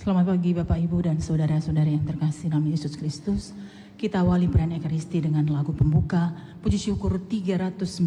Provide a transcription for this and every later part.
Selamat pagi Bapak Ibu dan saudara-saudari yang terkasih dalam Yesus Kristus. Kita awali perayaan Ekaristi dengan lagu pembuka puji syukur 319.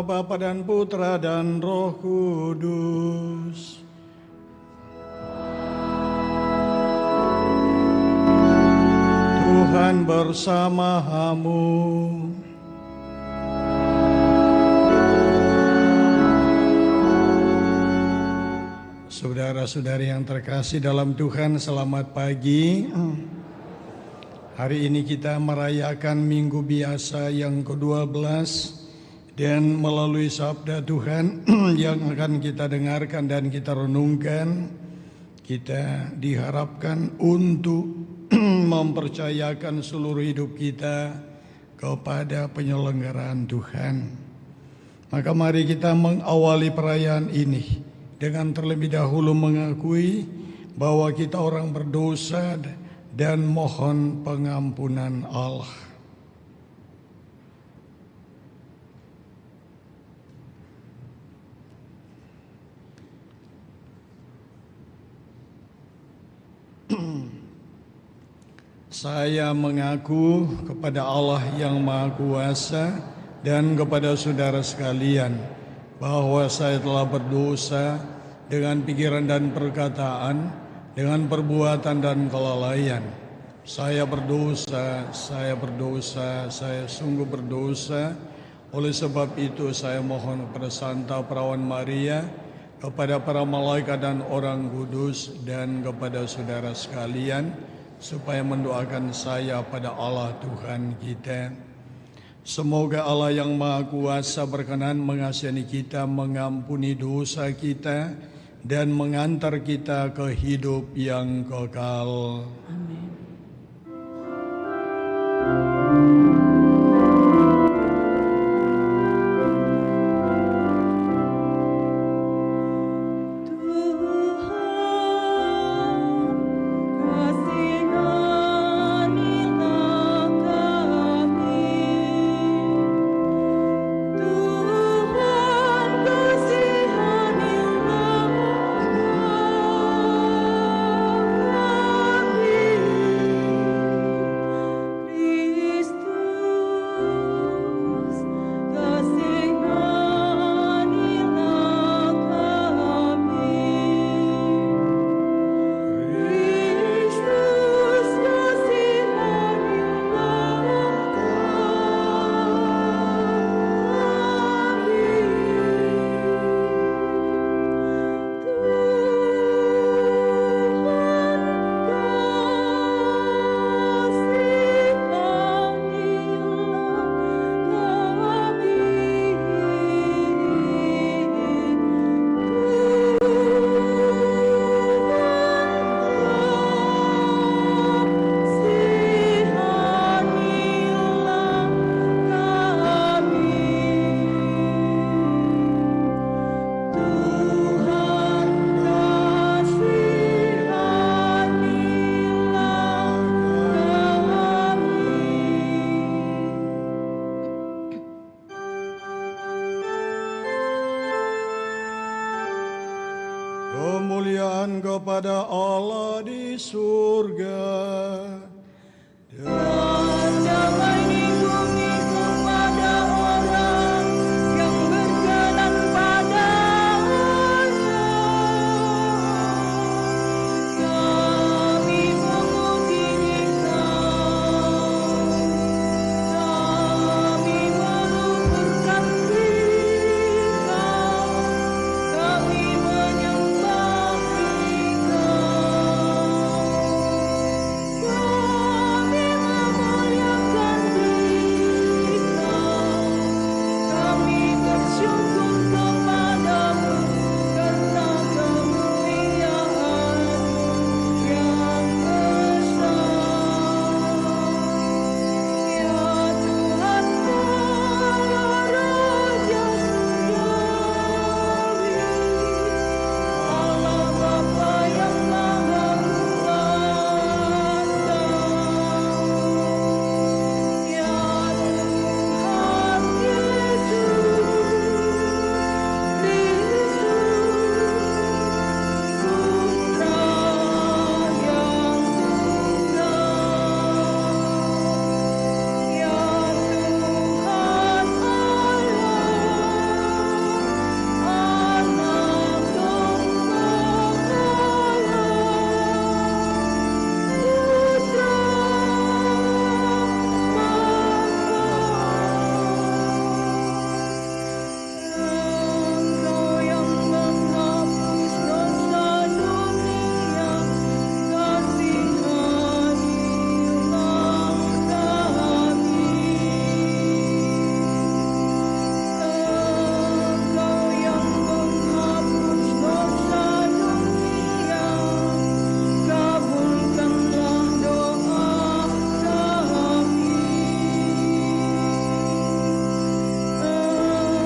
Bapa dan Putra dan Roh Kudus. Tuhan bersamamu. Saudara-saudari yang terkasih dalam Tuhan, selamat pagi. Hari ini kita merayakan Minggu Biasa yang ke-12. Dan melalui sabda Tuhan yang akan kita dengarkan dan kita renungkan, kita diharapkan untuk mempercayakan seluruh hidup kita kepada penyelenggaraan Tuhan. Maka mari kita mengawali perayaan ini dengan terlebih dahulu mengakui bahwa kita orang berdosa dan mohon pengampunan Allah. Saya mengaku kepada Allah yang Maha Kuasa dan kepada saudara sekalian bahwa saya telah berdosa dengan pikiran dan perkataan, dengan perbuatan dan kelalaian. Saya berdosa, saya sungguh berdosa. Oleh sebab itu saya mohon kepada Santa Perawan Maria, kepada para malaikat dan orang kudus, dan kepada saudara sekalian, supaya mendoakan saya pada Allah Tuhan kita. Semoga Allah yang Maha Kuasa berkenan mengasihi kita, mengampuni dosa kita, dan mengantar kita ke hidup yang kekal. Amin. Tuhan dan kepada Allah di surga. Dan damai di bumi kepada orang yang berjalan padanya. Kami memuji Engkau, kami meluhurkan Engkau, kami menyembah Engkau. Kami memuliakan Engkau, kami bersyukur kepadamu karena kemuliaan yang besar. Ya Tuhan, ya Raja Surgawi, Allah Bapa yang Maha Kuasa. Ya Tuhan Yesus Putra yang tunggal. Ya Tuhan Allah, Anak tunggal Putra Engkau yang menghapus dosa dunia, kasihanilah kami. Engkau yang menghapus dosa dunia, kabulkanlah doa kami.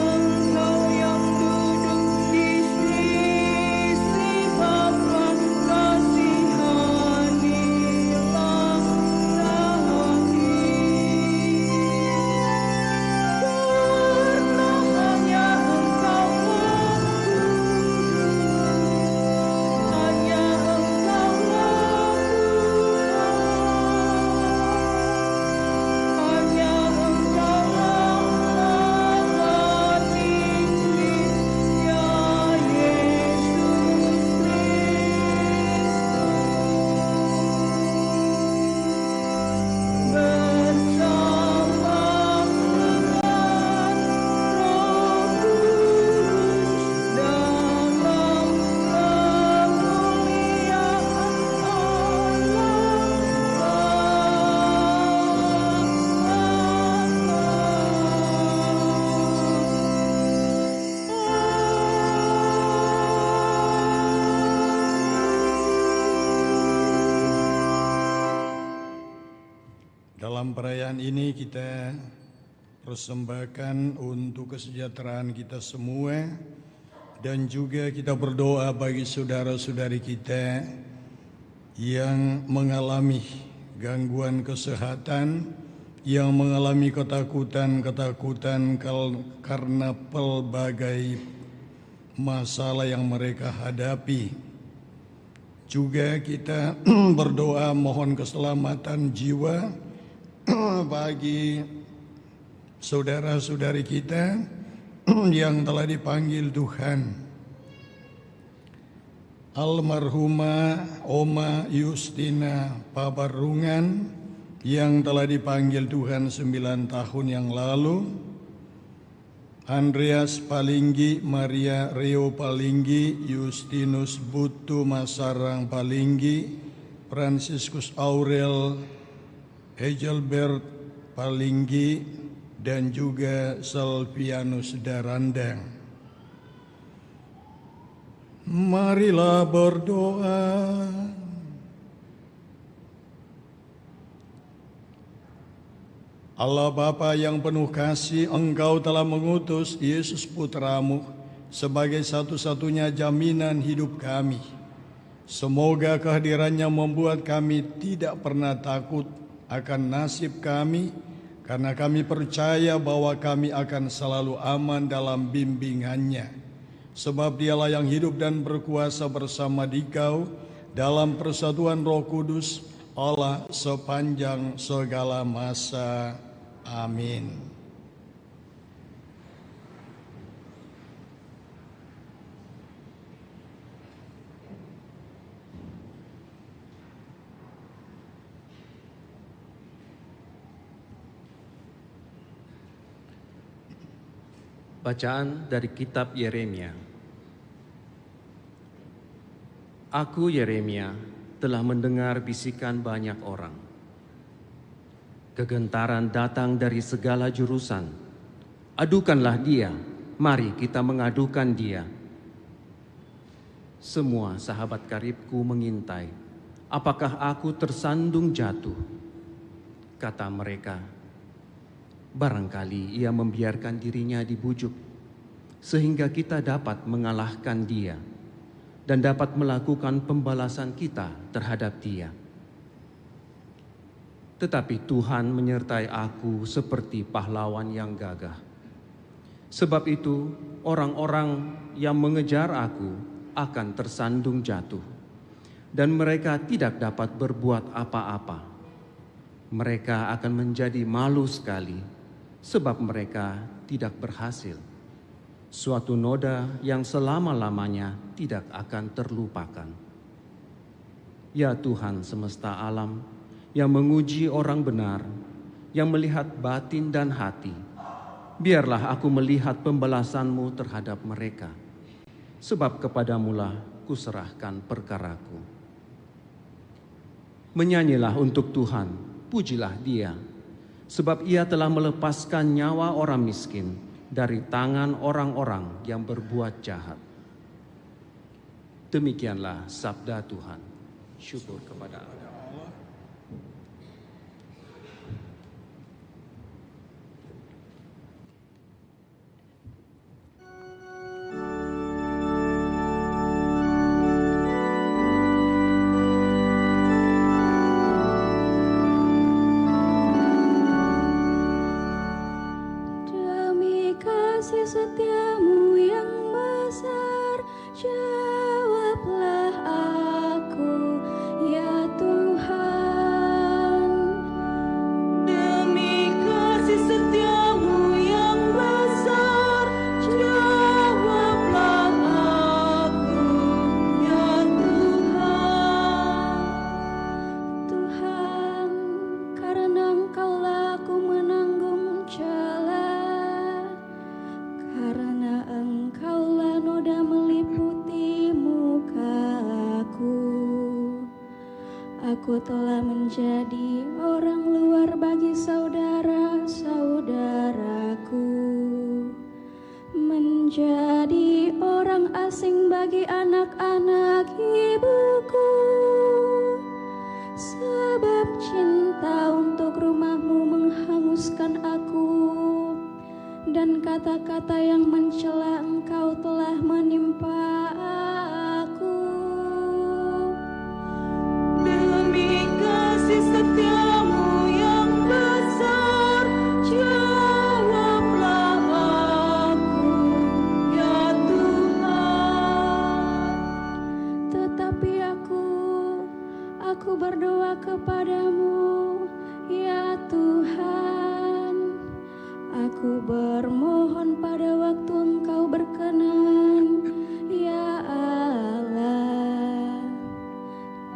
Engkau yang duduk di sisi Bapa, kasihanilah kami. Karena hanya Engkau hanya Engkau hanya Engkaulah Maha Tinggi, ya Yesus Kristus. Bersama dengan Roh Kudus dalam kemuliaan Dalam perayaan ini kita persembahkan untuk kesejahteraan kita semua, dan juga kita berdoa bagi saudara-saudari kita yang mengalami gangguan kesehatan, yang mengalami ketakutan karena pelbagai masalah yang mereka hadapi. Juga kita berdoa mohon keselamatan jiwa bagi saudara-saudari kita yang telah dipanggil Tuhan. Almarhumah Oma Yustina Pabarungan yang telah dipanggil Tuhan 9 tahun yang lalu. Andreas Palinggi, Maria Reo Palinggi, Justinus Butu Masarang Palinggi, Franciscus Aurel Hegelbert Palinggi, dan juga Salvianus Darandang. Marilah berdoa. Allah Bapa yang penuh kasih, Engkau telah mengutus Yesus Putramu sebagai satu-satunya jaminan hidup kami. Semoga kehadirannya membuat kami tidak pernah takut akan nasib kami, karena kami percaya bahwa kami akan selalu aman dalam bimbingannya. Sebab dialah yang hidup dan berkuasa bersama Dikau dalam persatuan Roh Kudus, Allah sepanjang segala masa. Amin. Bacaan dari kitab Yeremia. Aku, Yeremia, telah mendengar bisikan banyak orang. Kegentaran datang dari segala jurusan. Adukanlah dia, mari kita mengadukan dia. Semua sahabat karibku mengintai, apakah aku tersandung jatuh? Kata mereka, barangkali ia membiarkan dirinya dibujuk, sehingga kita dapat mengalahkan dia dan dapat melakukan pembalasan kita terhadap dia. Tetapi Tuhan menyertai aku seperti pahlawan yang gagah. Sebab itu orang-orang yang mengejar aku akan tersandung jatuh, dan mereka tidak dapat berbuat apa-apa. Mereka akan menjadi malu sekali, sebab mereka tidak berhasil. Suatu noda yang selama-lamanya tidak akan terlupakan. Ya Tuhan semesta alam, yang menguji orang benar, yang melihat batin dan hati, biarlah aku melihat pembalasan-Mu terhadap mereka, sebab kepadamu-lah kuserahkan perkaraku. Menyanyilah untuk Tuhan, pujilah Dia, sebab Ia telah melepaskan nyawa orang miskin dari tangan orang-orang yang berbuat jahat. Demikianlah sabda Tuhan. Syukur kepada Allah. Setiamu yang besar, jawablah aku, ya Tuhan. Demi kasih setiamu yang besar, jawablah aku, ya Tuhan. Tuhan, karena Engkaulah aku menanggung celah, karena Engkaulah noda meliputi muka aku. Aku telah menjadi orang luar bagi saudara-saudaraku, menjadi orang asing bagi anak-anak ibuku. Sebab cinta untuk rumah-Mu menghanguskan aku, dan kata-kata yang mencela Engkau telah menimpa aku. Demi kasih setiamu yang besar, jawablah aku, ya Tuhan. Tetapi aku berdoa kepadamu, ya Tuhan. Aku bermohon pada waktu Engkau berkenan, ya Allah.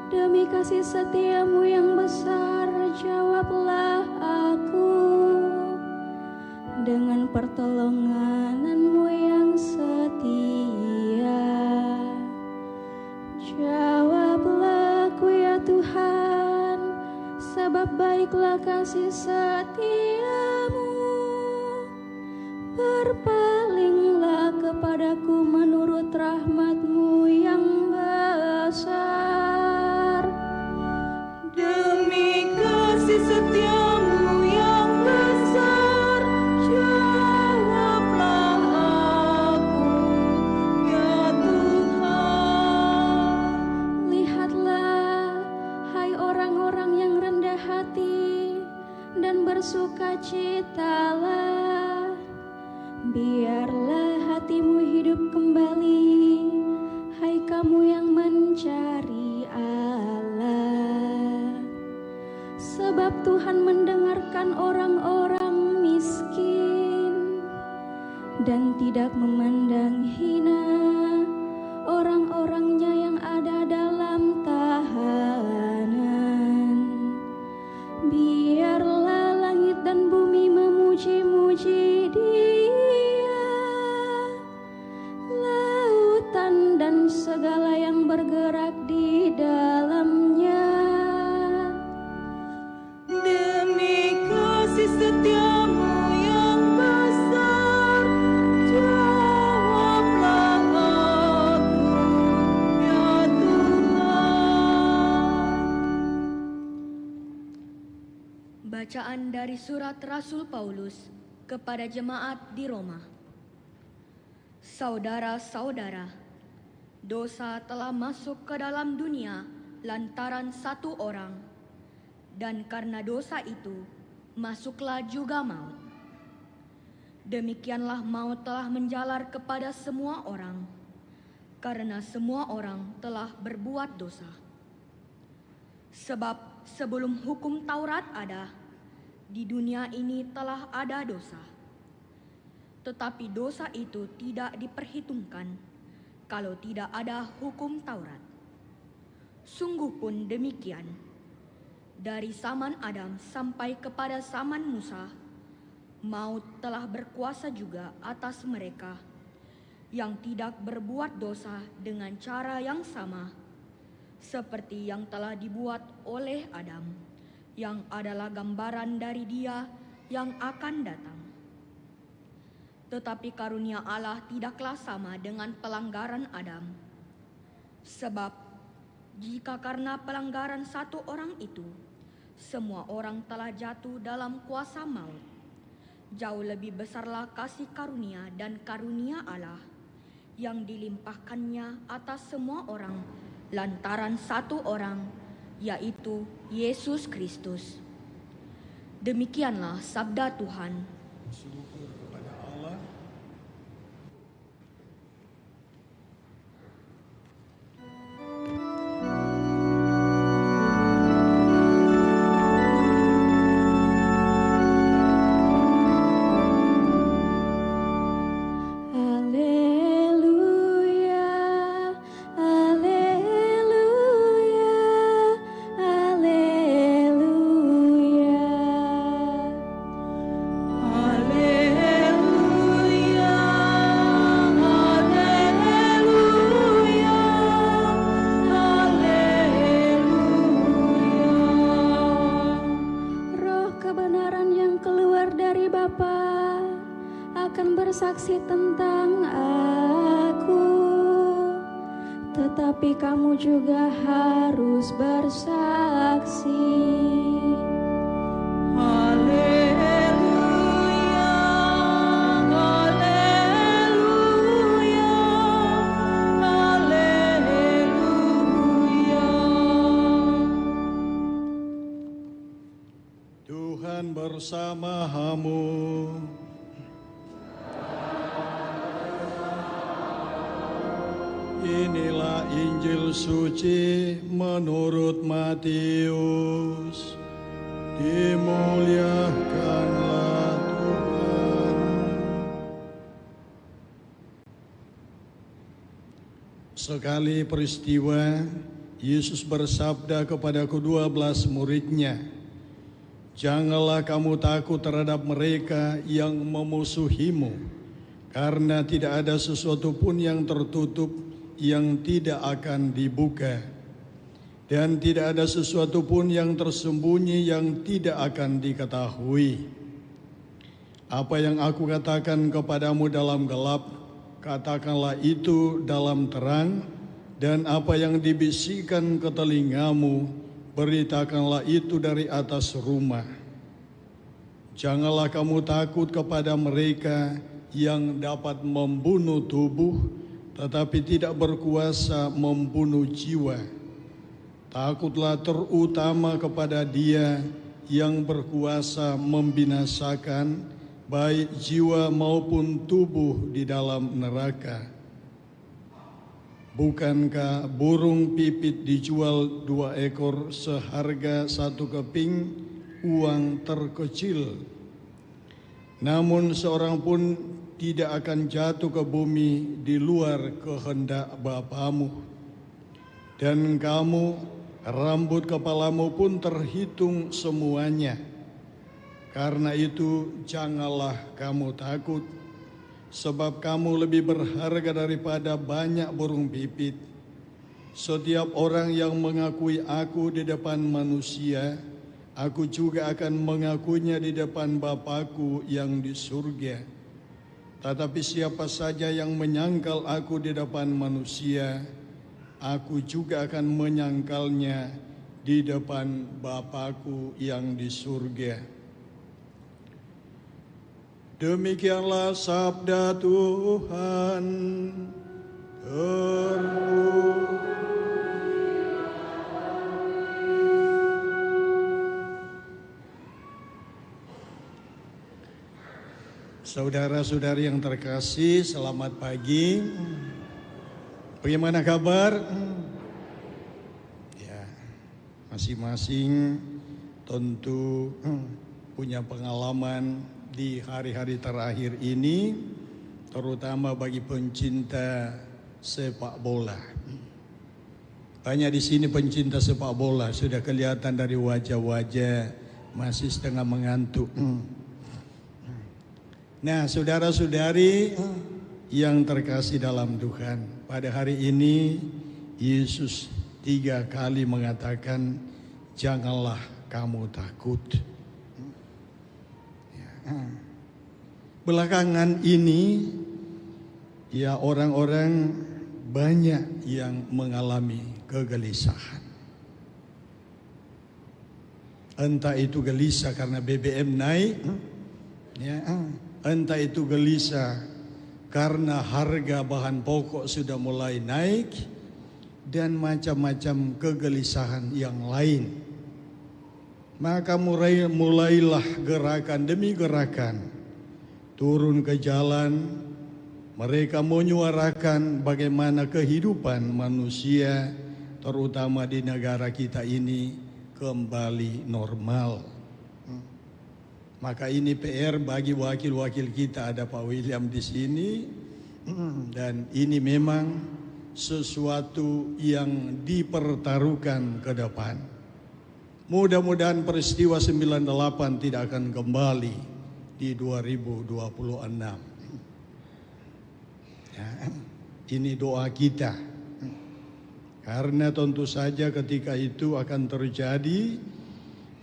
Demi kasih setiamu yang besar, jawablah aku. Dengan pertolongan-Mu yang setia, jawablah aku, ya Tuhan. Sebab baiklah kasih setiamu. Berpalinglah kepadaku menurut rahmat-Mu yang besar. Demi kasih setiamu yang besar, jawablah aku, ya Tuhan. Lihatlah, hai orang-orang yang rendah hati, dan bersukacitalah. Biarlah hatimu hidup kembali, hai kamu yang mencari Allah. Sebab Tuhan mendengarkan orang-orang miskin dan tidak memandang hina orang-orangnya yang ada dalam tahanan. Biarlah langit dan bumi memuji-muji Dia, lautan dan segala yang bergerak di dalamnya. Demi kasih setiamu yang besar, jawablah aku, ya Tuhan. Bacaan dari surat Rasul Paulus kepada jemaat di Roma. Saudara-saudara, dosa telah masuk ke dalam dunia lantaran satu orang, dan karena dosa itu masuklah juga maut. Demikianlah maut telah menjalar kepada semua orang, karena semua orang telah berbuat dosa. Sebab sebelum hukum Taurat ada, di dunia ini telah ada dosa. Tetapi dosa itu tidak diperhitungkan kalau tidak ada hukum Taurat. Sungguh pun demikian, dari zaman Adam sampai kepada zaman Musa, maut telah berkuasa juga atas mereka yang tidak berbuat dosa dengan cara yang sama, seperti yang telah dibuat oleh Adam, yang adalah gambaran dari Dia yang akan datang. Tetapi karunia Allah tidaklah sama dengan pelanggaran Adam. Sebab jika karena pelanggaran satu orang itu, semua orang telah jatuh dalam kuasa maut, jauh lebih besarlah kasih karunia dan karunia Allah yang dilimpahkannya atas semua orang lantaran satu orang, yaitu Yesus Kristus. Demikianlah sabda Tuhan. Syukur kepada Allah. bersaksi tentang aku, tetapi kamu juga harus bersaksi. Haleluya, haleluya, haleluya. Tuhan bersamamu. Inilah Injil suci menurut Matius. Dimuliakanlah Tuhan. Sekali peristiwa, Yesus bersabda kepada ke-12 muridnya, "Janganlah kamu takut terhadap mereka yang memusuhimu, karena tidak ada sesuatu pun yang tertutup yang tidak akan dibuka, dan tidak ada sesuatu pun yang tersembunyi yang tidak akan diketahui. Apa yang aku katakan kepadamu dalam gelap, katakanlah itu dalam terang, dan apa yang dibisikkan ke telingamu, beritakanlah itu dari atas rumah. Janganlah kamu takut kepada mereka yang dapat membunuh tubuh, tetapi tidak berkuasa membunuh jiwa. Takutlah terutama kepada Dia yang berkuasa membinasakan baik jiwa maupun tubuh di dalam neraka. Bukankah burung pipit dijual 2 ekor seharga 1 keping uang terkecil? Namun seorang pun tidak akan jatuh ke bumi di luar kehendak Bapamu. Dan kamu, rambut kepalamu pun terhitung semuanya. Karena itu janganlah kamu takut, sebab kamu lebih berharga daripada banyak burung pipit. Setiap orang yang mengakui aku di depan manusia, aku juga akan mengakuinya di depan Bapa-Ku yang di surga. Tetapi siapa saja yang menyangkal aku di depan manusia, aku juga akan menyangkalnya di depan Bapa-Ku yang di surga. Demikianlah sabda Tuhan. Saudara-saudari yang terkasih, selamat pagi. Bagaimana kabar? Ya, masing-masing tentu punya pengalaman di hari-hari terakhir ini, terutama bagi pencinta sepak bola. Banyak di sini pencinta sepak bola, sudah kelihatan dari wajah-wajah masih setengah mengantuk. Nah, saudara-saudari yang terkasih dalam Tuhan, pada hari ini Yesus 3 kali mengatakan, janganlah kamu takut. Belakangan ini ya orang-orang banyak yang mengalami kegelisahan. Entah itu gelisah karena BBM naik, ya, entah itu gelisah karena harga bahan pokok sudah mulai naik, dan macam-macam kegelisahan yang lain. Maka mulailah gerakan demi gerakan turun ke jalan. Mereka menyuarakan bagaimana kehidupan manusia, terutama di negara kita ini, kembali normal. Maka ini PR bagi wakil-wakil kita, ada Pak William di sini, dan ini memang sesuatu yang dipertaruhkan ke depan. Mudah-mudahan peristiwa 98 tidak akan kembali di 2026. Ya, ini doa kita. Karena tentu saja ketika itu akan terjadi,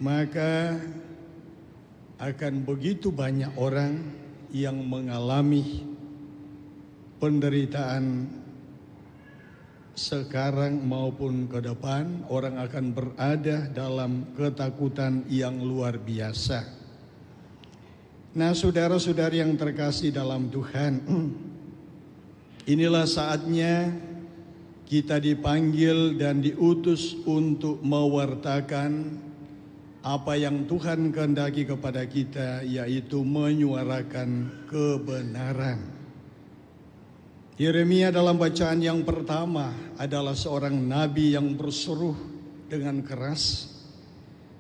maka akan begitu banyak orang yang mengalami penderitaan sekarang maupun ke depan. Orang akan berada dalam ketakutan yang luar biasa. Nah, saudara-saudari yang terkasih dalam Tuhan, inilah saatnya kita dipanggil dan diutus untuk mewartakan apa yang Tuhan kehendaki kepada kita, yaitu menyuarakan kebenaran. Yeremia dalam bacaan yang pertama adalah seorang nabi yang berseru dengan keras.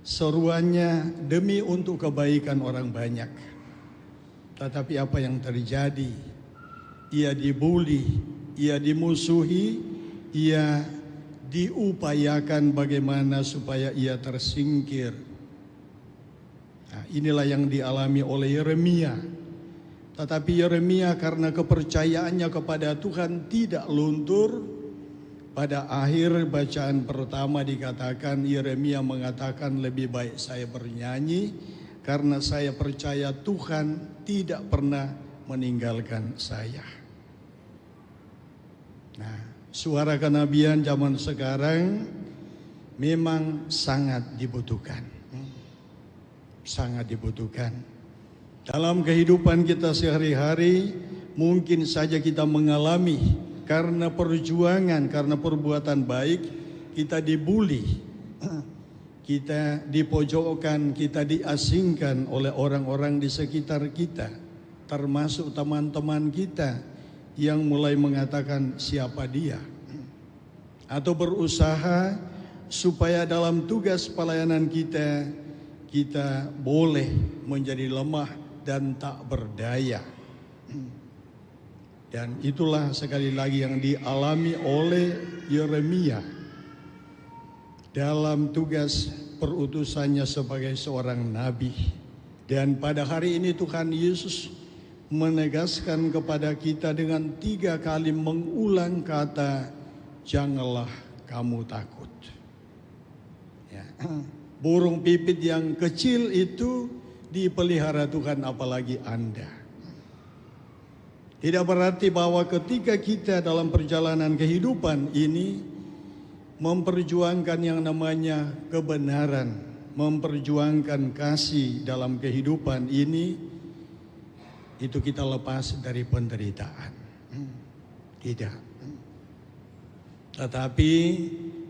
Seruannya demi untuk kebaikan orang banyak. Tetapi apa yang terjadi? Ia dibuli, ia dimusuhi, ia diupayakan bagaimana supaya ia tersingkir. Nah, inilah yang dialami oleh Yeremia. Tetapi Yeremia karena kepercayaannya kepada Tuhan tidak luntur. Pada akhir bacaan pertama dikatakan, Yeremia mengatakan, lebih baik saya bernyanyi karena saya percaya Tuhan tidak pernah meninggalkan saya. Nah, suara kenabian zaman sekarang memang sangat dibutuhkan. Sangat dibutuhkan. Dalam kehidupan kita sehari-hari, mungkin saja kita mengalami karena perjuangan, karena perbuatan baik, kita dibuli, kita dipojokkan, kita diasingkan oleh orang-orang di sekitar kita, termasuk teman-teman kita yang mulai mengatakan siapa dia, atau berusaha supaya dalam tugas pelayanan kita boleh menjadi lemah dan tak berdaya. Dan itulah sekali lagi yang dialami oleh Yeremia dalam tugas perutusannya sebagai seorang nabi. Dan pada hari ini Tuhan Yesus menegaskan kepada kita dengan 3 kali mengulang kata, janganlah kamu takut. Ya. Burung pipit yang kecil itu dipelihara Tuhan, apalagi Anda. Tidak berarti bahwa ketika kita dalam perjalanan kehidupan ini memperjuangkan yang namanya kebenaran, memperjuangkan kasih dalam kehidupan ini, itu kita lepas dari penderitaan. Tidak. Tetapi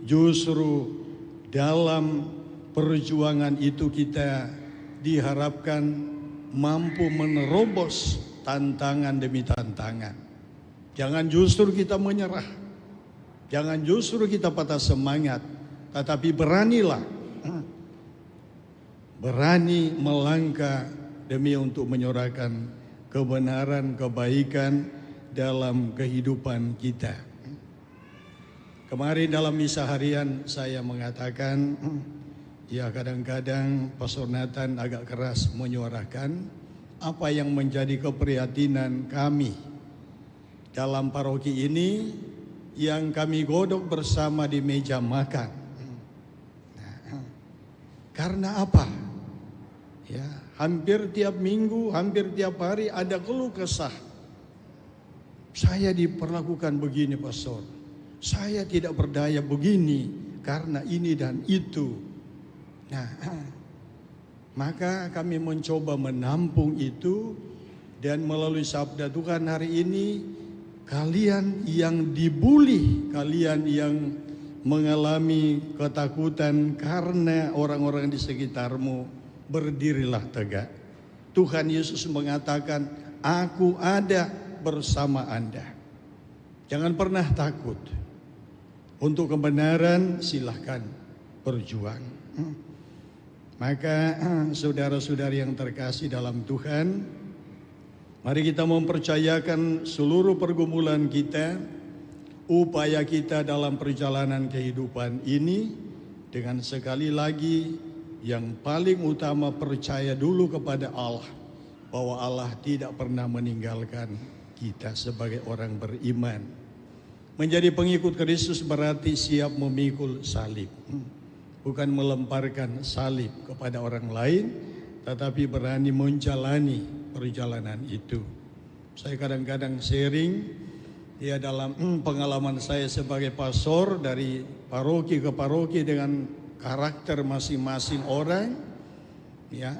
justru dalam perjuangan itu kita diharapkan mampu menerobos tantangan demi tantangan. Jangan justru kita menyerah. Jangan justru kita patah semangat. Tetapi beranilah. Berani melangkah demi untuk menyuarakan kebenaran, kebaikan dalam kehidupan kita. Kemarin dalam misa harian saya mengatakan, ya kadang-kadang Pastor Nathan agak keras menyuarakan apa yang menjadi keprihatinan kami dalam paroki ini yang kami godok bersama di meja makan. Karena apa? Ya, hampir tiap minggu, hampir tiap hari ada keluh kesah. Saya diperlakukan begini, Pastor. Saya tidak berdaya begini karena ini dan itu. Nah, maka kami mencoba menampung itu, dan melalui sabda Tuhan hari ini, kalian yang dibuli, kalian yang mengalami ketakutan karena orang-orang di sekitarmu, berdirilah tegak. Tuhan Yesus mengatakan, aku ada bersama Anda. Jangan pernah takut. Untuk kebenaran silahkan berjuang. Maka saudara-saudari yang terkasih dalam Tuhan, mari kita mempercayakan seluruh pergumulan kita, upaya kita dalam perjalanan kehidupan ini, dengan sekali lagi yang paling utama percaya dulu kepada Allah, bahwa Allah tidak pernah meninggalkan kita sebagai orang beriman. Menjadi pengikut Kristus berarti siap memikul salib. Bukan melemparkan salib kepada orang lain, tetapi berani menjalani perjalanan itu. Saya kadang-kadang sharing, ya dalam pengalaman saya sebagai pastor dari paroki ke paroki dengan karakter masing-masing orang, ya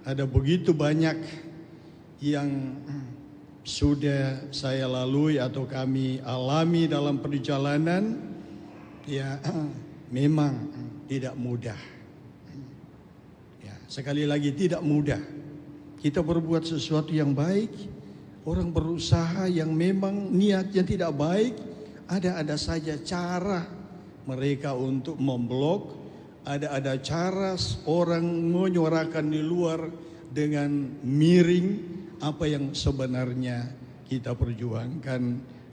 ada begitu banyak yang sudah saya lalui atau kami alami dalam perjalanan, ya memang tidak mudah. Ya, sekali lagi tidak mudah. Kita berbuat sesuatu yang baik, orang berusaha yang memang niatnya tidak baik, ada saja cara mereka untuk memblok, ada cara orang menyuarakan di luar dengan miring apa yang sebenarnya kita perjuangkan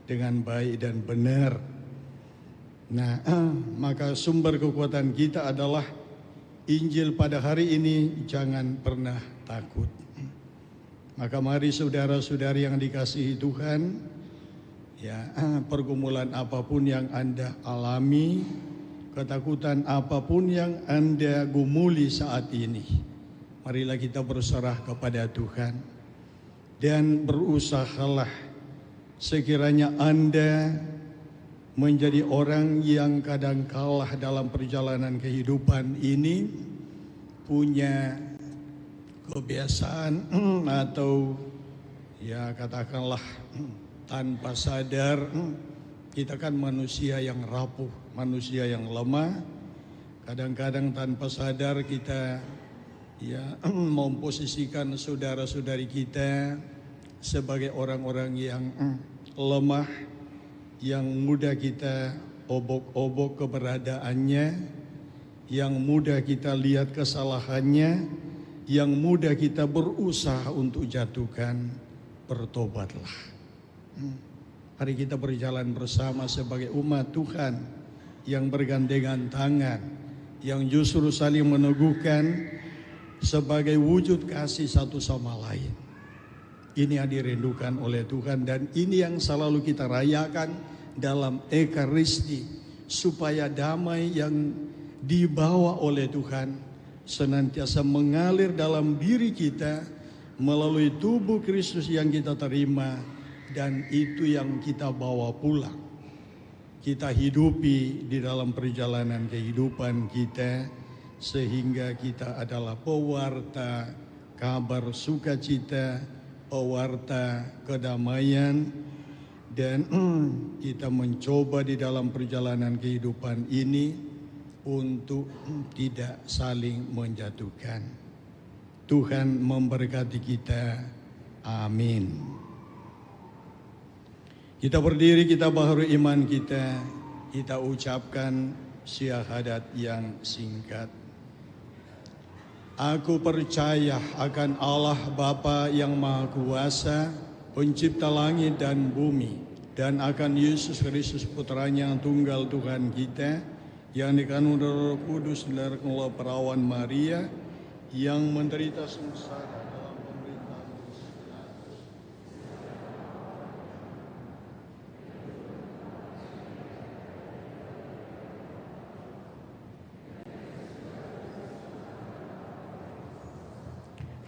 dengan baik dan benar. Nah, maka sumber kekuatan kita adalah Injil pada hari ini, jangan pernah takut. Maka mari saudara-saudari yang dikasihi Tuhan, ya pergumulan apapun yang Anda alami, ketakutan apapun yang Anda gumuli saat ini, marilah kita berserah kepada Tuhan dan berusahalah sekiranya Anda menjadi orang yang kadang kalah dalam perjalanan kehidupan ini, punya kebiasaan atau ya katakanlah tanpa sadar, kita kan manusia yang rapuh, manusia yang lemah. Kadang-kadang tanpa sadar kita memposisikan saudara-saudari kita sebagai orang-orang yang lemah, yang mudah kita obok-obok keberadaannya, yang mudah kita lihat kesalahannya, yang mudah kita berusaha untuk jatuhkan. Bertobatlah. Mari kita berjalan bersama sebagai umat Tuhan yang bergandengan tangan, yang justru saling meneguhkan sebagai wujud kasih satu sama lain. Ini yang dirindukan oleh Tuhan dan ini yang selalu kita rayakan dalam Ekaristi, supaya damai yang dibawa oleh Tuhan senantiasa mengalir dalam diri kita melalui tubuh Kristus yang kita terima, dan itu yang kita bawa pulang. Kita hidupi di dalam perjalanan kehidupan kita, sehingga kita adalah pewarta kabar sukacita, pewarta kedamaian, dan kita mencoba di dalam perjalanan kehidupan ini untuk tidak saling menjatuhkan. Tuhan memberkati kita. Amin. Kita berdiri, kita baharui iman kita, kita ucapkan syahadat yang singkat. Aku percaya akan Allah Bapa yang Maha Kuasa, pencipta langit dan bumi, dan akan Yesus Kristus Putranya yang tunggal Tuhan kita, yang dikandung dari Roh Kudus dari perawan Maria, yang menderita sengsara dalam pemerintahan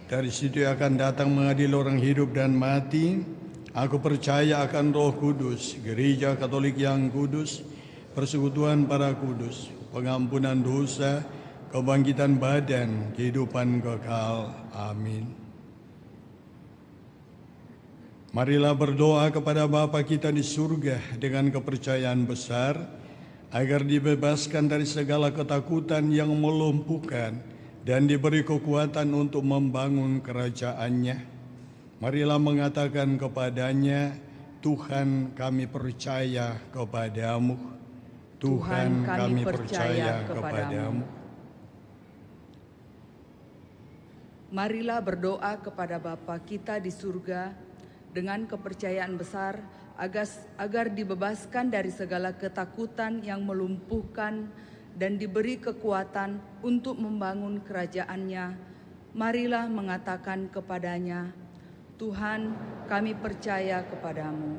dari situ akan datang mengadili orang hidup dan mati. Aku percaya akan Roh Kudus, Gereja Katolik yang kudus, persekutuan para kudus, pengampunan dosa, kebangkitan badan, kehidupan kekal. Amin. Marilah berdoa kepada Bapa kita di surga dengan kepercayaan besar, agar dibebaskan dari segala ketakutan yang melumpuhkan dan diberi kekuatan untuk membangun kerajaan-Nya. Marilah mengatakan kepadanya, Tuhan kami percaya kepadamu. Tuhan kami percaya kepadamu. Marilah berdoa kepada Bapa kita di surga dengan kepercayaan besar agar dibebaskan dari segala ketakutan yang melumpuhkan dan diberi kekuatan untuk membangun kerajaan-Nya. Marilah mengatakan kepadanya, Tuhan kami percaya kepadamu.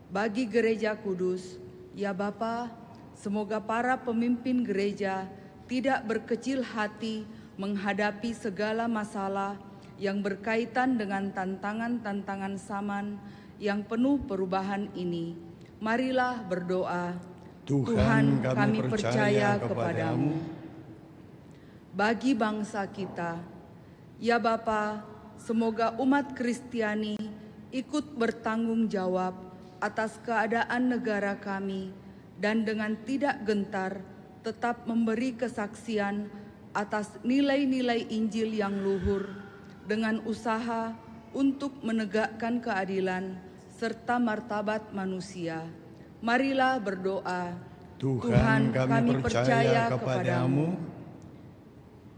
Bagi gereja kudus, ya Bapa, semoga para pemimpin gereja tidak berkecil hati menghadapi segala masalah yang berkaitan dengan tantangan-tantangan zaman yang penuh perubahan ini. Marilah berdoa, Tuhan kami percaya kepadamu. Bagi bangsa kita, ya Bapa, semoga umat Kristiani ikut bertanggung jawab atas keadaan negara kami dan dengan tidak gentar tetap memberi kesaksian atas nilai-nilai Injil yang luhur dengan usaha untuk menegakkan keadilan serta martabat manusia. Marilah berdoa, Tuhan kami percaya kepadamu.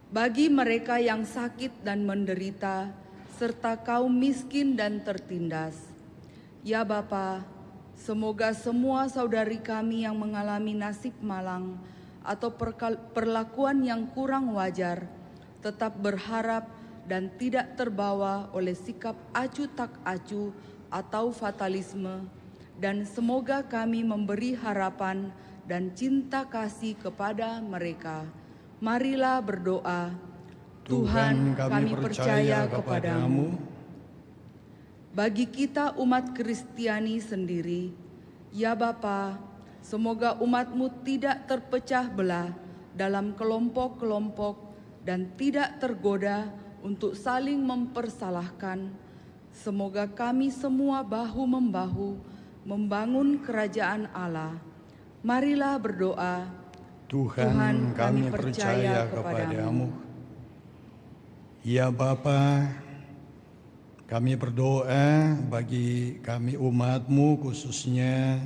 Bagi mereka yang sakit dan menderita, serta kaum miskin dan tertindas, ya Bapa, semoga semua saudari kami yang mengalami nasib malang atau perlakuan yang kurang wajar tetap berharap dan tidak terbawa oleh sikap acuh tak acuh atau fatalisme, dan semoga kami memberi harapan dan cinta kasih kepada mereka. Marilah berdoa, Tuhan kami percaya kepadamu. Bagi kita umat Kristiani sendiri, ya Bapa, semoga umat-Mu tidak terpecah belah dalam kelompok-kelompok dan tidak tergoda untuk saling mempersalahkan. Semoga kami semua bahu-membahu membangun kerajaan Allah. Marilah berdoa, Tuhan, kami percaya kepadamu. Ya Bapa, kami berdoa bagi kami umat-Mu khususnya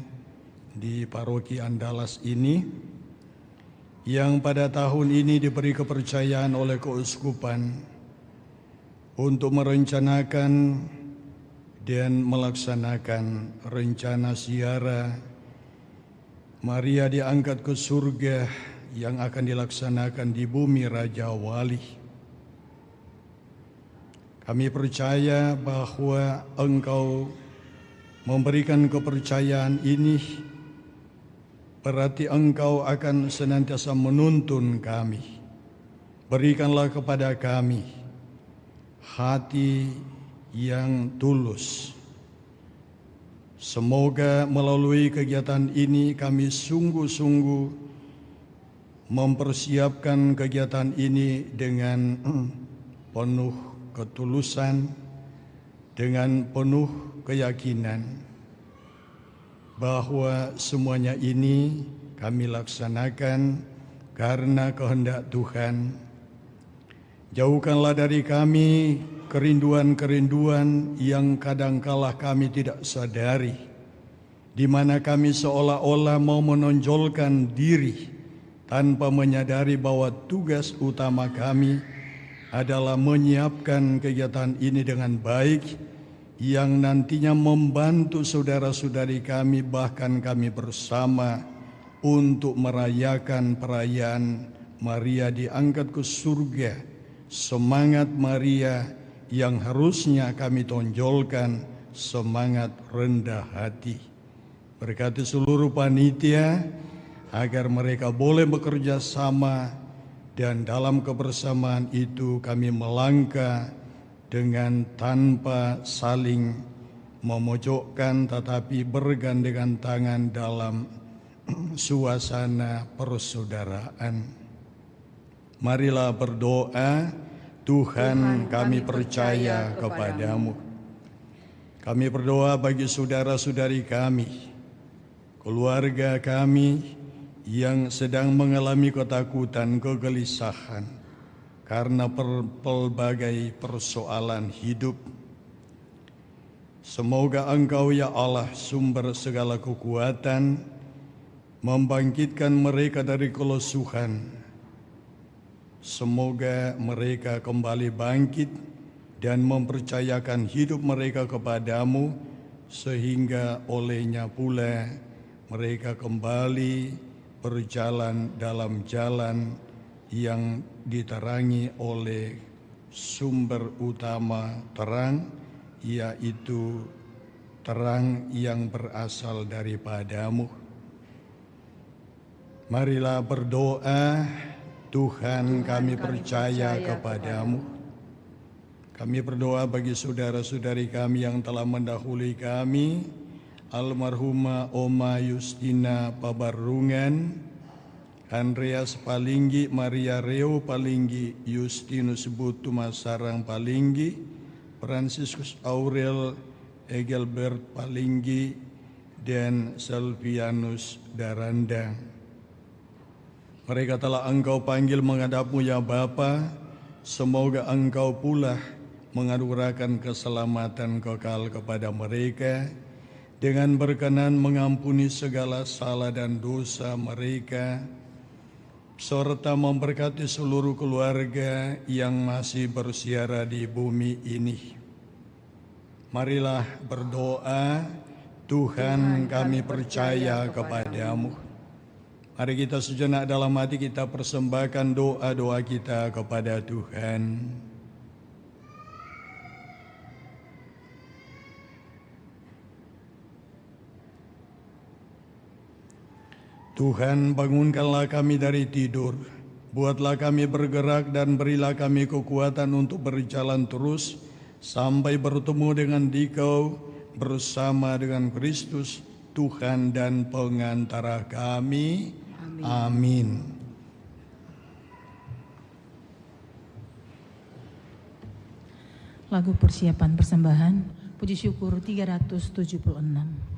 di Paroki Andalas ini yang pada tahun ini diberi kepercayaan oleh keuskupan untuk merencanakan dan melaksanakan rencana ziarah Maria diangkat ke surga yang akan dilaksanakan di bumi Raja Wali. Kami percaya bahwa Engkau memberikan kepercayaan ini, berarti Engkau akan senantiasa menuntun kami. Berikanlah kepada kami hati yang tulus. Semoga melalui kegiatan ini kami sungguh-sungguh mempersiapkan kegiatan ini dengan penuh ketulusan, dengan penuh keyakinan bahwa semuanya ini kami laksanakan karena kehendak Tuhan. Jauhkanlah dari kami kerinduan-kerinduan yang kadangkala kami tidak sadari, di mana kami seolah-olah mau menonjolkan diri tanpa menyadari bahwa tugas utama kami adalah menyiapkan kegiatan ini dengan baik, yang nantinya membantu saudara-saudari kami, bahkan kami bersama untuk merayakan perayaan Maria diangkat ke surga. Semangat Maria yang harusnya kami tonjolkan, semangat rendah hati. Berkati seluruh panitia agar mereka boleh bekerja sama, dan dalam kebersamaan itu kami melangkah dengan tanpa saling memojokkan, tetapi bergandengan tangan dalam suasana persaudaraan. Marilah berdoa. Tuhan, kami percaya kepadamu. Kami berdoa bagi saudara-saudari kami, keluarga kami yang sedang mengalami ketakutan, kegelisahan karena pelbagai persoalan hidup. Semoga Engkau ya Allah, sumber segala kekuatan, membangkitkan mereka dari kelesuhan. Semoga mereka kembali bangkit dan mempercayakan hidup mereka kepadamu, sehingga olehnya pula mereka kembali berjalan dalam jalan yang diterangi oleh sumber utama terang, yaitu terang yang berasal daripadamu. Marilah berdoa. Tuhan, kami percaya kepadamu. Kami berdoa bagi saudara-saudari kami yang telah mendahului kami, almarhumah Oma Justina Pabarungan, Andreas Palinggi, Maria Reo Palinggi, Justinus Butu Masarang Palinggi, Franciscus Aurel Egelbert Palinggi, dan Selvianus Darandang. Mereka telah Engkau panggil menghadap-Mu ya Bapa. Semoga Engkau pula menganugerahkan keselamatan kekal kepada mereka, dengan berkenan mengampuni segala salah dan dosa mereka, serta memberkati seluruh keluarga yang masih bersiara di bumi ini. Marilah berdoa. Tuhan, kami percaya kepadamu. Mari kita sejenak dalam hati kita persembahkan doa-doa kita kepada Tuhan. Tuhan, bangunkanlah kami dari tidur, buatlah kami bergerak dan berilah kami kekuatan untuk berjalan terus sampai bertemu dengan Dikau bersama dengan Kristus, Tuhan dan pengantara kami. Amin. Lagu persiapan persembahan, puji syukur 376.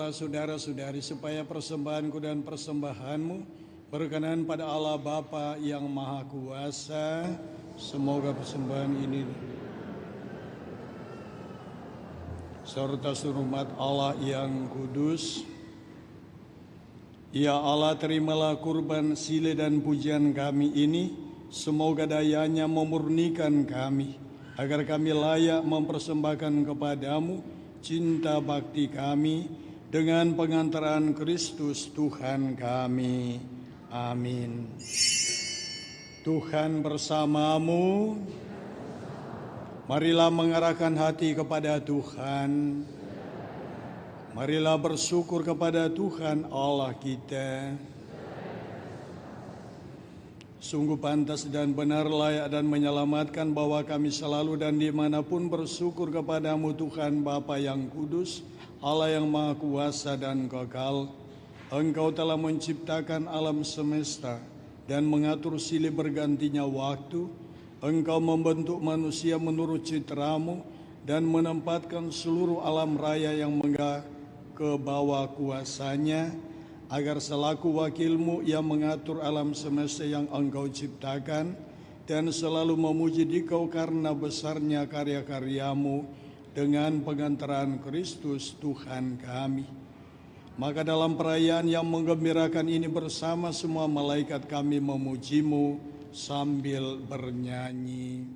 beserta saudara-saudari supaya persembahanku dan persembahanmu berkenan pada Allah Bapa yang Maha Kuasa. Semoga persembahan ini serta hormat Allah yang kudus. Ya Allah, terimalah kurban sila dan pujian kami ini, semoga dayanya memurnikan kami, agar kami layak mempersembahkan kepadamu cinta bakti kami dengan pengantaran Kristus Tuhan kami. Amin. Tuhan bersamamu. Marilah mengarahkan hati kepada Tuhan. Marilah bersyukur kepada Tuhan Allah kita. Sungguh pantas dan benar, layak dan menyelamatkan bahwa kami selalu dan dimanapun bersyukur kepadamu Tuhan Bapa yang kudus, Allah yang Maha Kuasa dan kekal. Engkau telah menciptakan alam semesta dan mengatur silih bergantinya waktu. Engkau membentuk manusia menurut citramu dan menempatkan seluruh alam raya yang ke bawah kuasanya, agar selaku wakilmu yang mengatur alam semesta yang engkau ciptakan dan selalu memuji dikau karena besarnya karya-karyamu dengan pengantaran Kristus Tuhan kami. Maka dalam perayaan yang menggembirakan ini bersama semua malaikat kami memujimu sambil bernyanyi.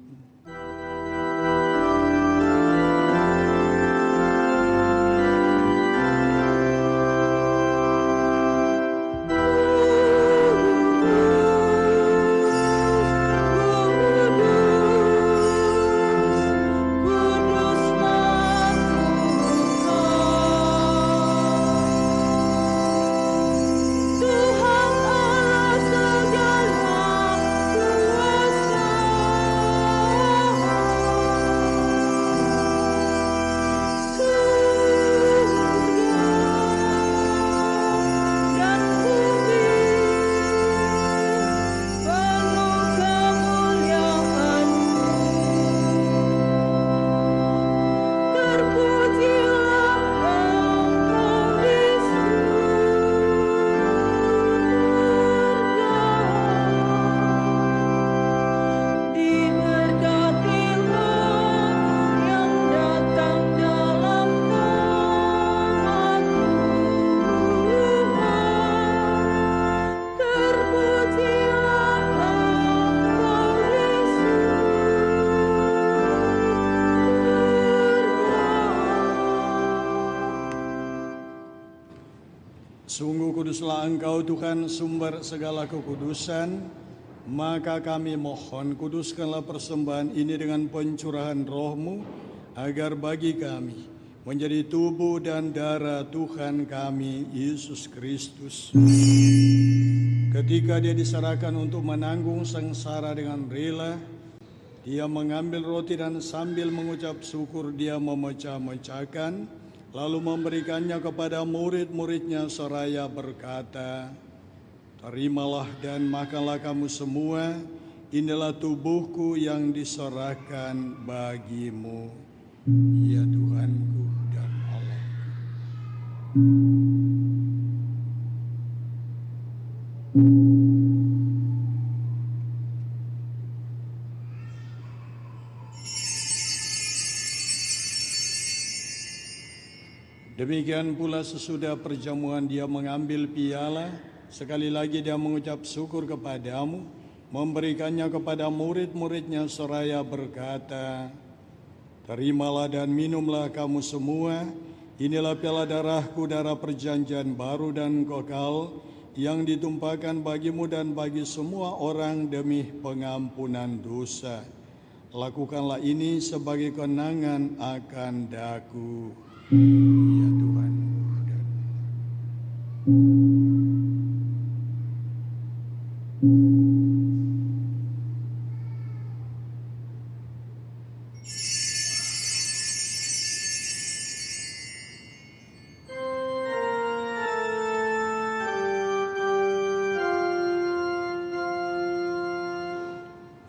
Sungguh kuduslah Engkau Tuhan, sumber segala kekudusan, maka kami mohon kuduskanlah persembahan ini dengan pencurahan Roh-Mu, agar bagi kami menjadi tubuh dan darah Tuhan kami Yesus Kristus. Ketika Dia diserahkan untuk menanggung sengsara dengan rela, Dia mengambil roti dan sambil mengucap syukur Dia memecah-mecahkan, lalu memberikannya kepada murid-muridnya seraya berkata, "Terimalah dan makanlah kamu semua, inilah tubuhku yang diserahkan bagimu." Ya Tuhanku dan Allahku. Demikian pula sesudah perjamuan Dia mengambil piala, sekali lagi Dia mengucap syukur kepadamu, memberikannya kepada murid-muridnya seraya berkata, "Terimalah dan minumlah kamu semua, inilah piala darahku, darah perjanjian baru dan kekal, yang ditumpahkan bagimu dan bagi semua orang demi pengampunan dosa. Lakukanlah ini sebagai kenangan akan daku." Ya Tuhan.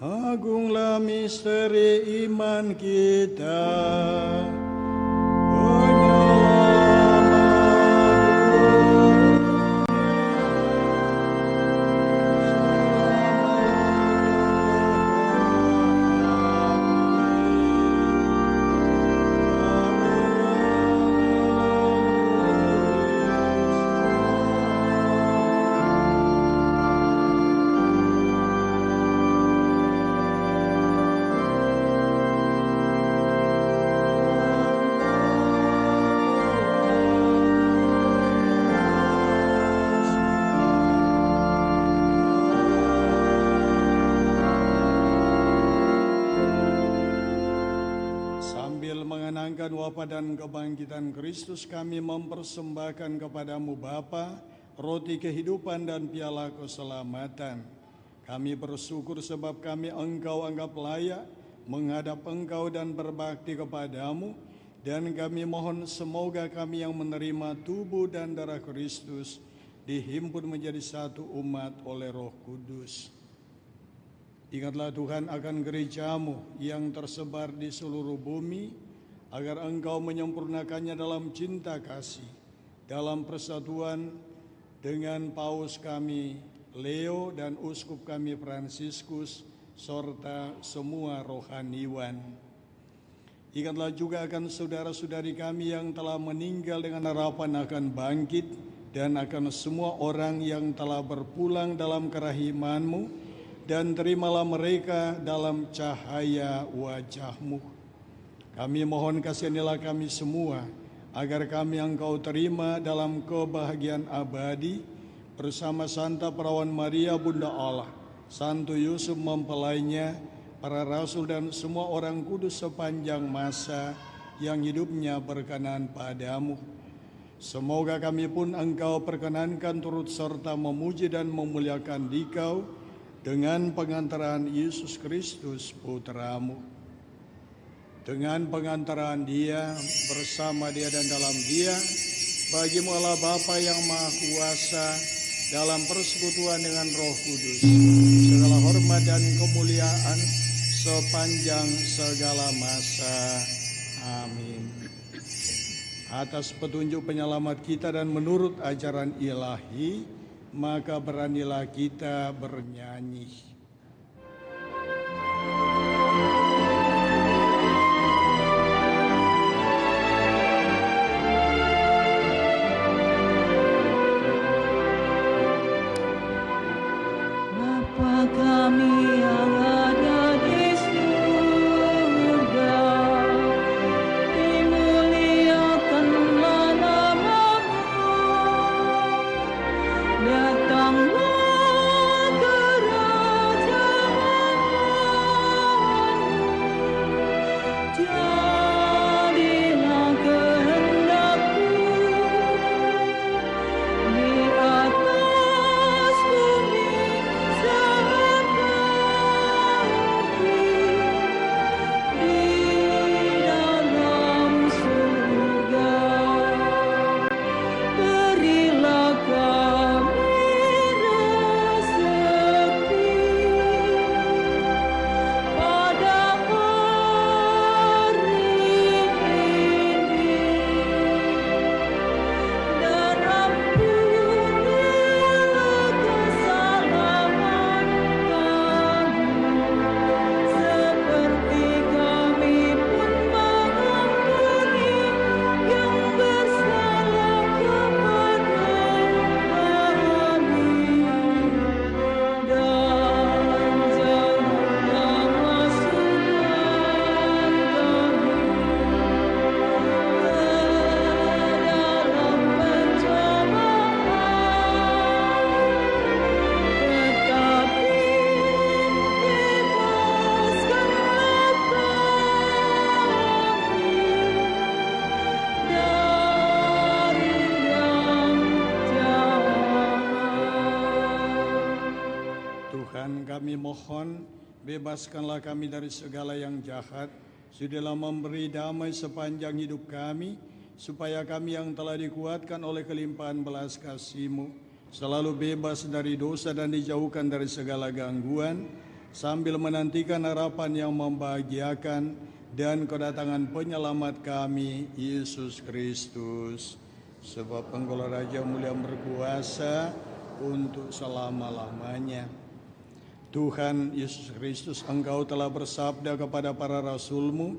Agunglah misteri iman kita, penyelamat mengenangkan wafat dan kebangkitan Kristus, kami mempersembahkan kepadamu Bapa, roti kehidupan dan piala keselamatan. Kami bersyukur sebab kami Engkau anggap layak menghadap Engkau dan berbakti kepadamu, dan kami mohon semoga kami yang menerima tubuh dan darah Kristus dihimpun menjadi satu umat oleh Roh Kudus. Ingatlah Tuhan akan gerejamu yang tersebar di seluruh bumi, agar Engkau menyempurnakannya dalam cinta kasih, dalam persatuan dengan Paus kami Leo dan Uskup kami Fransiskus, serta semua rohaniwan. Ingatlah juga akan saudara-saudari kami yang telah meninggal dengan harapan akan bangkit, dan akan semua orang yang telah berpulang dalam kerahiman-Mu, dan terimalah mereka dalam cahaya wajah-Mu. Kami mohon kasihanilah kami semua, agar kami Engkau terima dalam kebahagiaan abadi, bersama Santa Perawan Maria Bunda Allah, Santo Yusuf mempelainya, para rasul dan semua orang kudus sepanjang masa yang hidupnya berkenan padamu. Semoga kami pun Engkau perkenankan turut serta memuji dan memuliakan Dikau, dengan pengantaran Yesus Kristus Putra-Mu. Dengan pengantaran Dia, bersama Dia dan dalam Dia, bagi-Mu Allah Bapa yang Maha Kuasa, dalam persekutuan dengan Roh Kudus, segala hormat dan kemuliaan sepanjang segala masa. Amin. Atas petunjuk penyelamat kita dan menurut ajaran ilahi, maka beranilah kita bernyanyi. Bapa kami yang ada di surga, dimuliakanlah nama-Mu, datanglah kerajaan-Mu, jadilah kehendak-Mu di atas bumi seperti di dalam surga. Berilah kami rezeki pada hari ini, dan ampunilah kesalahan kami, seperti kami pun mengampuni yang bersalah kepada kami, dan janganlah masukkan kami dalam pencobaan, tetapi bebaskanlah kami dari yang jahat. Tuhan, kami mohon, bebaskanlah kami dari segala yang jahat, sudilah memberi damai sepanjang hidup kami, supaya kami yang telah dikuatkan oleh kelimpahan belas kasih-Mu, selalu bebas dari dosa dan dijauhkan dari segala gangguan, sambil menantikan harapan yang membahagiakan dan kedatangan penyelamat kami, Yesus Kristus. Sebab Engkau Raja mulia berkuasa untuk selama-lamanya. Tuhan Yesus Kristus, Engkau telah bersabda kepada para rasul-Mu,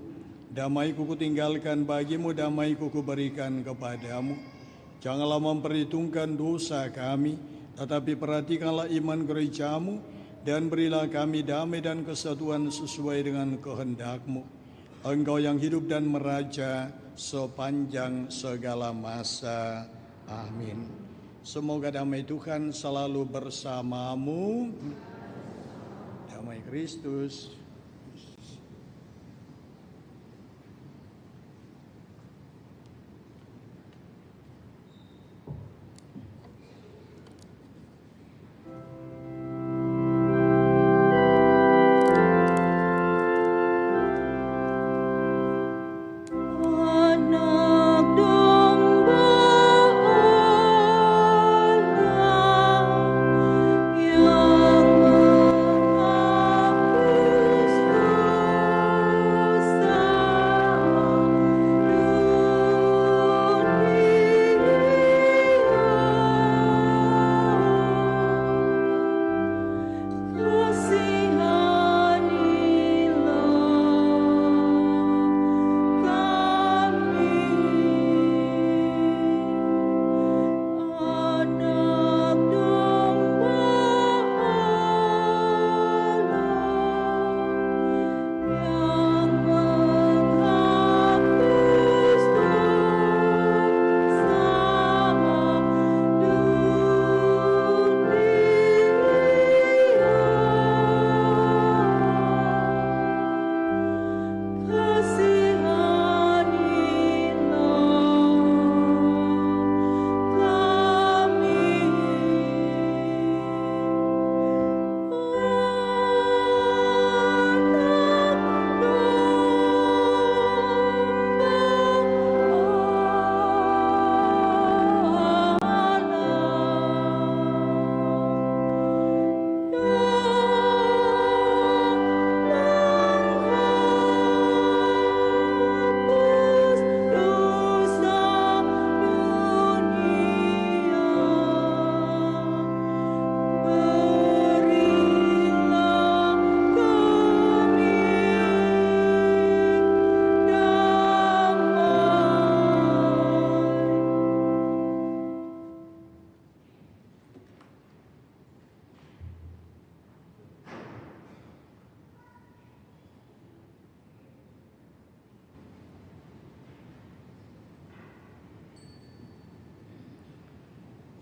damai-Ku kutinggalkan bagimu, damai-Ku kuberikan kepadamu. Janganlah memperhitungkan dosa kami, tetapi perhatikanlah iman gereja-Mu, dan berilah kami damai dan kesatuan sesuai dengan kehendak-Mu. Engkau yang hidup dan meraja sepanjang segala masa. Amin. Semoga damai Tuhan selalu bersamamu. Damai Kristus.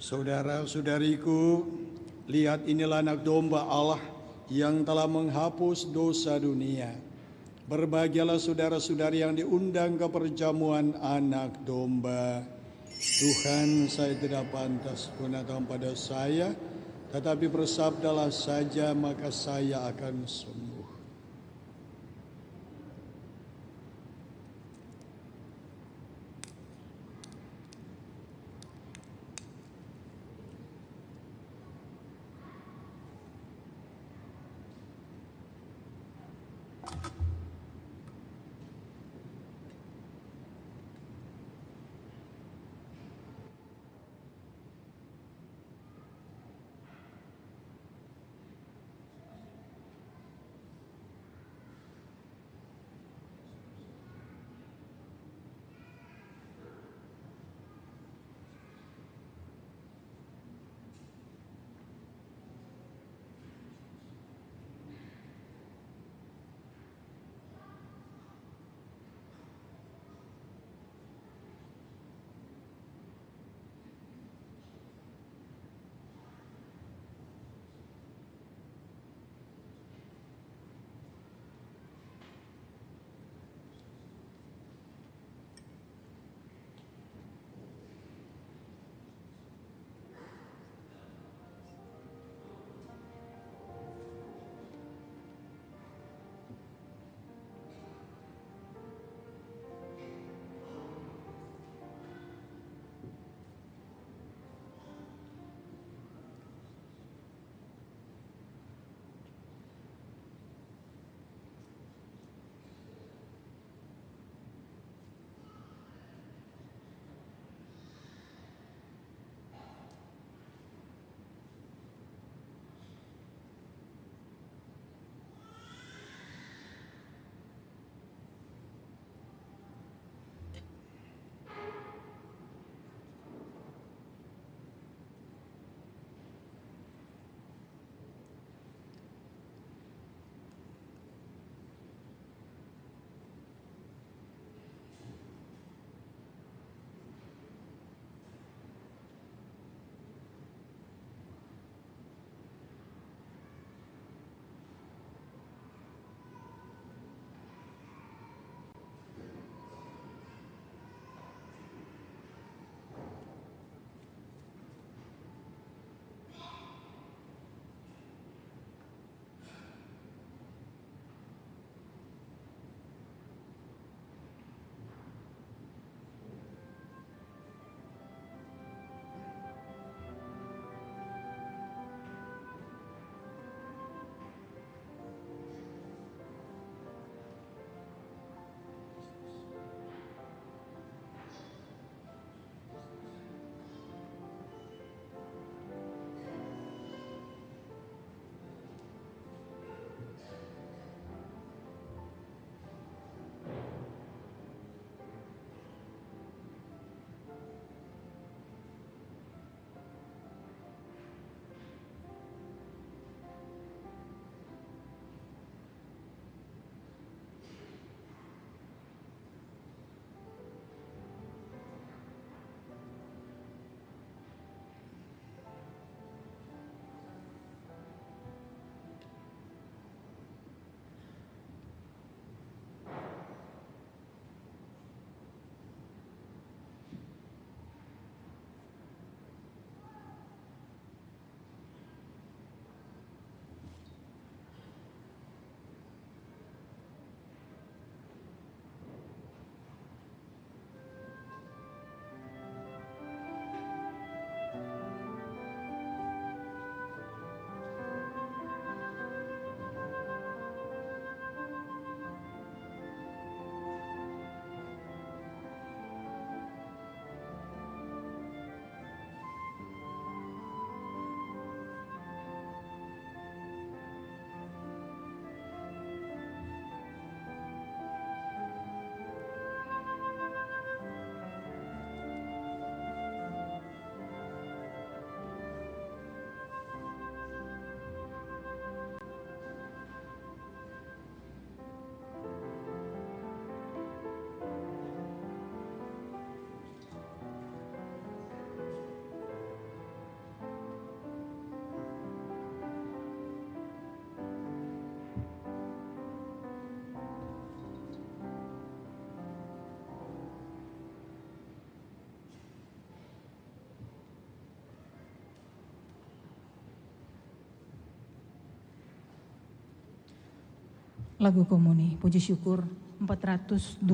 Saudara-saudariku, lihat inilah anak domba Allah yang telah menghapus dosa dunia. Berbahagialah saudara-saudari yang diundang ke perjamuan anak domba. Tuhan, saya tidak pantas kau datang pada saya, tetapi bersabdalah saja maka saya akan sembuh. Lagu Komuni, puji syukur 422.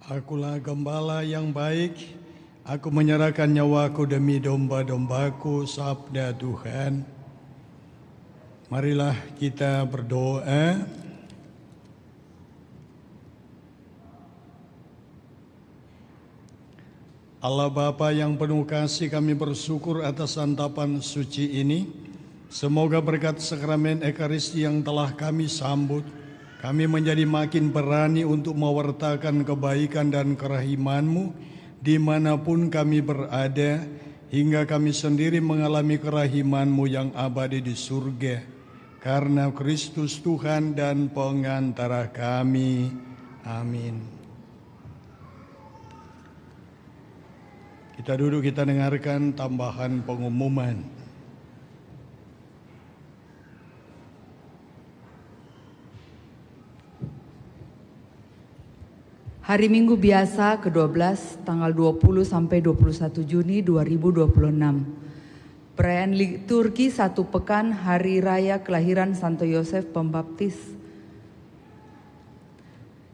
Akulah gembala yang baik, aku menyerahkan nyawaku demi domba-dombaku, sabda Tuhan. Marilah kita berdoa. Allah Bapa yang penuh kasih, kami bersyukur atas santapan suci ini. Semoga berkat sakramen Ekaristi yang telah kami sambut, kami menjadi makin berani untuk mewartakan kebaikan dan kerahiman-Mu dimanapun kami berada, hingga kami sendiri mengalami kerahiman-Mu yang abadi di surga. Karena Kristus Tuhan dan pengantara kami. Amin. Kita duduk, kita dengarkan tambahan pengumuman. Hari Minggu biasa ke-12 tanggal 20 sampai 21 Juni 2026. Perayaan liturgi 1 pekan Hari Raya Kelahiran Santo Yosef Pembaptis.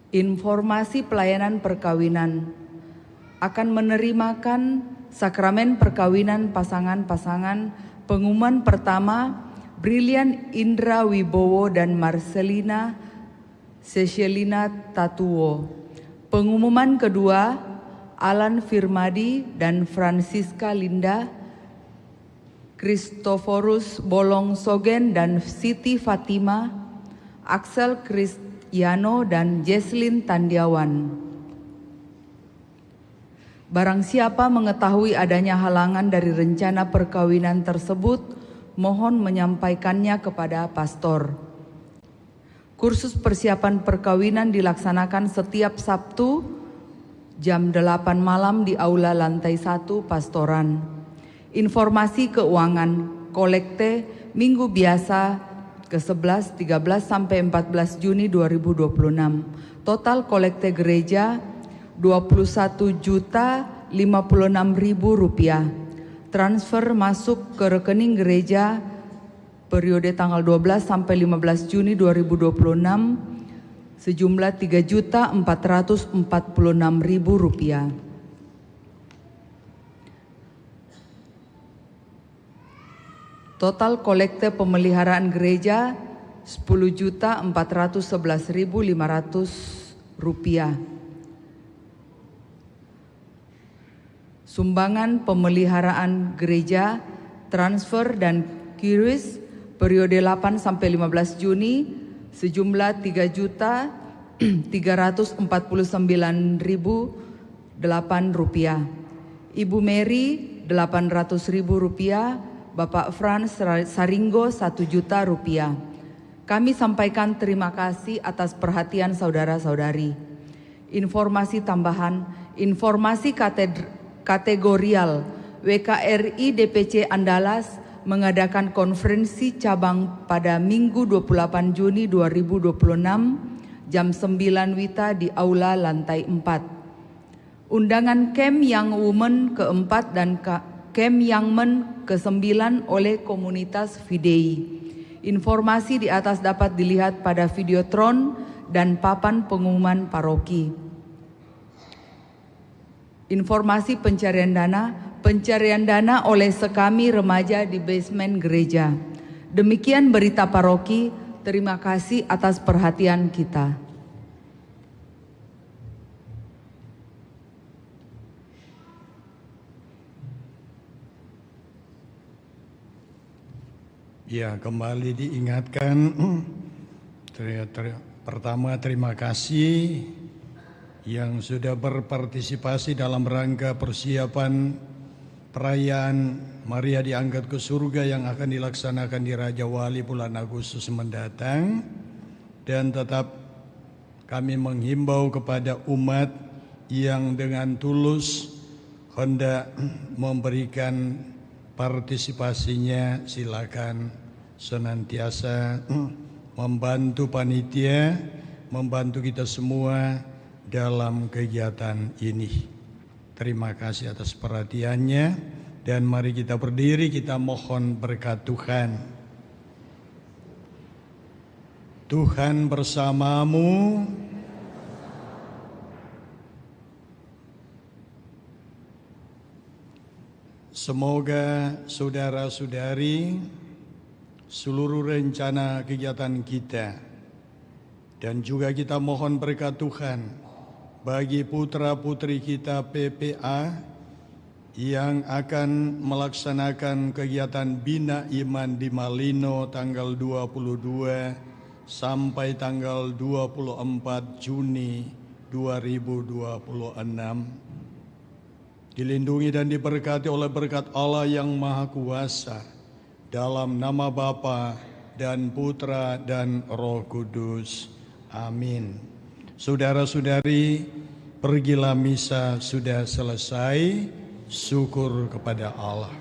Informasi pelayanan perkawinan. Akan menerimakan sakramen perkawinan pasangan-pasangan. Pengumuman pertama, Brilian Indra Wibowo dan Marcelina Cecilina Tatuo. Pengumuman kedua, Alan Firmadi dan Francisca Linda, Christoforus Bolong Sogen dan Siti Fatima, Axel Kristiano dan Jesslyn Tandiawan. Barang siapa mengetahui adanya halangan dari rencana perkawinan tersebut, mohon menyampaikannya kepada pastor. Kursus persiapan perkawinan dilaksanakan setiap Sabtu jam 8 malam di Aula Lantai 1 Pastoran. Informasi keuangan kolekte Minggu biasa ke-11, 13 sampai 14 Juni 2026. Total kolekte gereja Rp21.056.000. Transfer masuk ke rekening gereja periode tanggal 12 sampai 15 Juni 2026 sejumlah Rp3.446.000. Total kolekte pemeliharaan gereja Rp10.411.500. Sumbangan pemeliharaan gereja, transfer dan kiris periode 8 sampai 15 Juni sejumlah Rp3.449.008. Ibu Mary Rp800.000, Bapak Frans Saringo Rp1.000.000. Kami sampaikan terima kasih atas perhatian saudara-saudari. Informasi tambahan, informasi kategorial WKRI DPC Andalas mengadakan konferensi cabang pada Minggu 28 Juni 2026 jam 9 WITA di Aula lantai 4. Undangan Camp Young Women keempat dan Camp Young Men ke-9 oleh komunitas Fidei. Informasi di atas dapat dilihat pada videotron dan papan pengumuman paroki. Informasi pencarian dana oleh Sekami Remaja di basement gereja. Demikian berita paroki, terima kasih atas perhatian kita. Ya, kembali diingatkan. Pertama, terima kasih yang sudah berpartisipasi dalam rangka persiapan perayaan Maria diangkat ke surga yang akan dilaksanakan di Raja Wali bulan Agustus mendatang. Dan tetap kami menghimbau kepada umat yang dengan tulus hendak memberikan partisipasinya, silakan senantiasa membantu panitia, membantu kita semua dalam kegiatan ini. Terima kasih atas perhatiannya, dan mari kita berdiri, kita mohon berkat Tuhan. Tuhan bersamamu. Semoga saudara-saudari, seluruh rencana kegiatan kita, dan juga kita mohon berkat Tuhan bagi putra-putri kita PPA yang akan melaksanakan kegiatan Bina Iman di Malino tanggal 22 sampai tanggal 24 Juni 2026. Dilindungi dan diberkati oleh berkat Allah yang Maha Kuasa, dalam nama Bapa dan Putra dan Roh Kudus. Amin. Saudara-saudari, pergilah misa sudah selesai. Syukur kepada Allah.